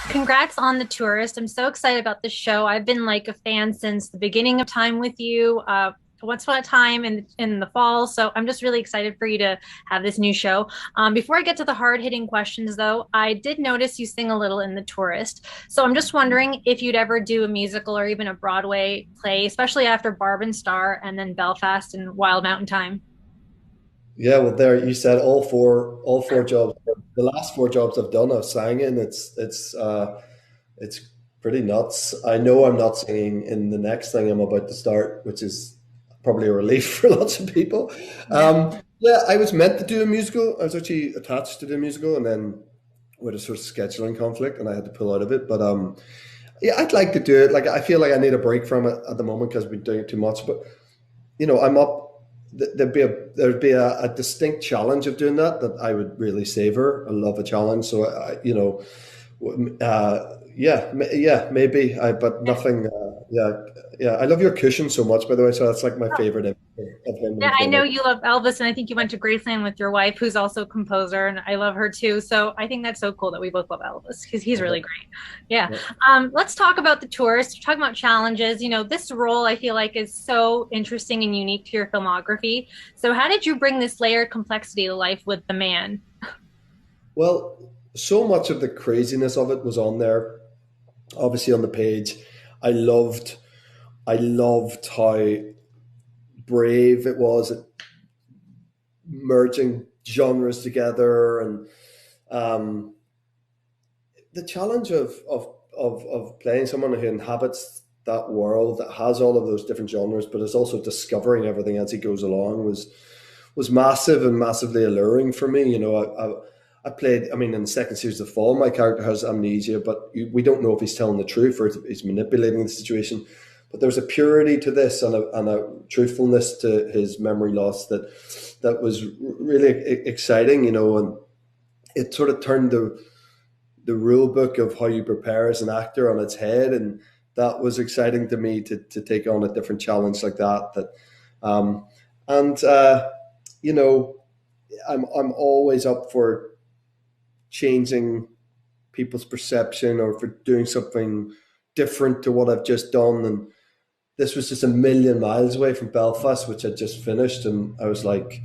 Congrats on the Tourist. I'm so excited about this show. I've been like a fan since the beginning of time with you. Once upon a time in the fall. So I'm just really excited for you to have this new show. Before I get to the hard hitting questions, though, I did notice you sing a little in The Tourist. So I'm just wondering if you'd ever do a musical or even a Broadway play, especially after Barb and Star and then Belfast and Wild Mountain Time. Yeah, well, there you said all four jobs. The last four jobs I've done, I've sang in. It's pretty nuts. I know I'm not singing in the next thing I'm about to start, which is probably a relief for lots of people. Yeah. Yeah, I was meant to do a musical. I was actually attached to do a musical, and then with a sort of scheduling conflict, and I had to pull out of it. But yeah, I'd like to do it. Like I feel like I need a break from it at the moment because I've been doing it too much. But I'm up. There'd be a distinct challenge of doing that I would really savor. I love a challenge, so yeah, maybe. But nothing. Yeah, yeah. I love your cushion so much, by the way. So that's like my favorite image of him Yeah, in I film. know you love Elvis, and I think you went to Graceland with your wife, who's also a composer, and I love her too. So I think that's so cool that we both love Elvis because he's really great. Yeah. Yeah. Let's talk about the tourist. We're talking about challenges. This role I feel like is so interesting and unique to your filmography. So how did you bring this layered complexity to life with The Man? Well, so much of the craziness of it was on there, obviously on the page. I loved, I loved how brave it was at merging genres together, and um, the challenge of playing someone who inhabits that world that has all of those different genres, but is also discovering everything as he goes along was massive and massively alluring for me. I played. I mean, in the second series of Fall, my character has amnesia, but we don't know if he's telling the truth or if he's manipulating the situation. But there's a purity to this and a truthfulness to his memory loss that was really exciting. And it sort of turned the rule book of how you prepare as an actor on its head, and that was exciting to me to take on a different challenge like that. Um, and you know, I'm always up for changing people's perception or for doing something different to what I've just done. And this was just a million miles away from Belfast, which I'd just finished, and I was like,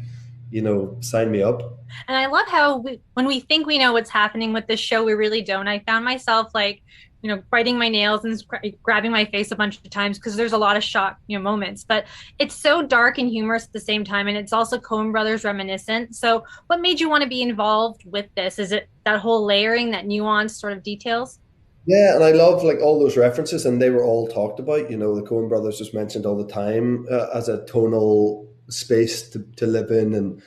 sign me up. And I love how when we think we know what's happening with this show, we really don't. I found myself like, biting my nails and grabbing my face a bunch of times because there's a lot of shock, moments. But it's so dark and humorous at the same time, and it's also Coen Brothers reminiscent. So, what made you want to be involved with this? Is it that whole layering, that nuance sort of details? Yeah, and I love like all those references, and they were all talked about. The Coen Brothers just mentioned all the time as a tonal space to live in, and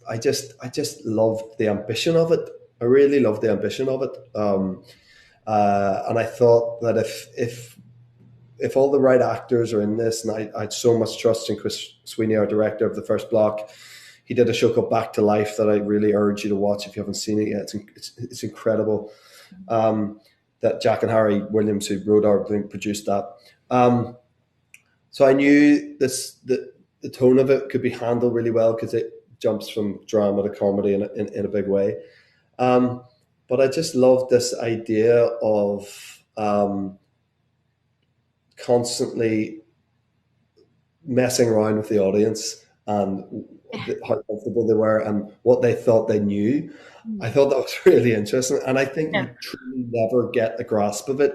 I just loved the ambition of it. I really loved the ambition of it, and I thought that if all the right actors are in this, and I had so much trust in Chris Sweeney, our director of the first block. He did a show called Back to Life that I really urge you to watch if you haven't seen it yet. It's incredible. That Jack and Harry Williams, who wrote our thing, produced that. So I knew the tone of it could be handled really well because it jumps from drama to comedy in a big way. Um, but I just loved this idea of constantly messing around with the audience and how comfortable they were and what they thought they knew. I thought that was really interesting. And I think Yeah. you truly never get a grasp of it.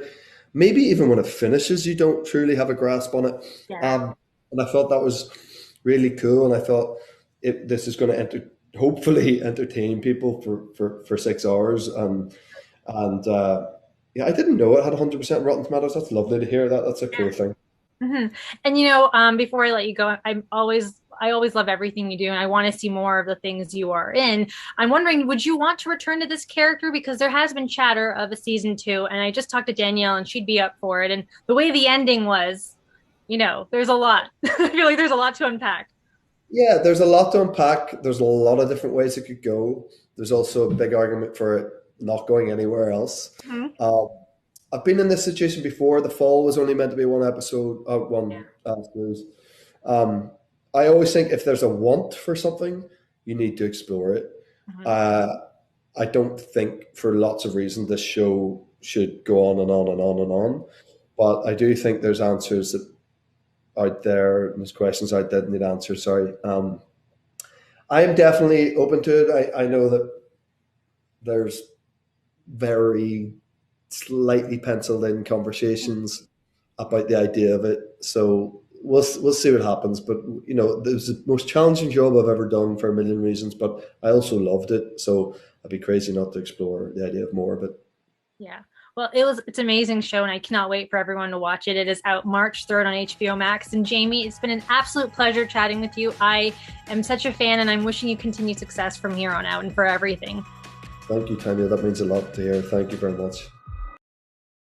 Maybe even when it finishes, you don't truly have a grasp on it. Yeah. And I thought that was really cool. And I thought this is going to hopefully entertain people for 6 hours. And yeah, I didn't know it had 100% Rotten Tomatoes. That's lovely to hear that. That's a cool thing. Hmm. And before I let you go, I always love everything you do, and I want to see more of the things you are in. I'm wondering, would you want to return to this character? Because there has been chatter of a season two, and I just talked to Danielle, and she'd be up for it. And the way the ending was, there's a lot. I feel like there's a lot to unpack. Yeah, there's a lot to unpack. There's a lot of different ways it could go. There's also a big argument for it not going anywhere else. Mhm. Um, I've been in this situation before. The Fall was only meant to be one episode, Yeah. one series. Um, I always think if there's a want for something, you need to explore it. Mhm. Uh, I don't think for lots of reasons this show should go on and on and on and on. But I do think there's answers that out there, there's questions out there that need answers. Sorry. I am definitely open to it. I know that there's very slightly penciled in conversations about the idea of it. So we'll see what happens. But you know, it was the most challenging job I've ever done for a million reasons. But I also loved it. So I'd be crazy not to explore the idea of more of it. Yeah. Well, it's an amazing show, and I cannot wait for everyone to watch it. It is out March 3rd on HBO Max. And Jamie, it's been an absolute pleasure chatting with you. I am such a fan, and I'm wishing you continued success from here on out and for everything. Thank you, Tanya. That means a lot to hear. Thank you very much.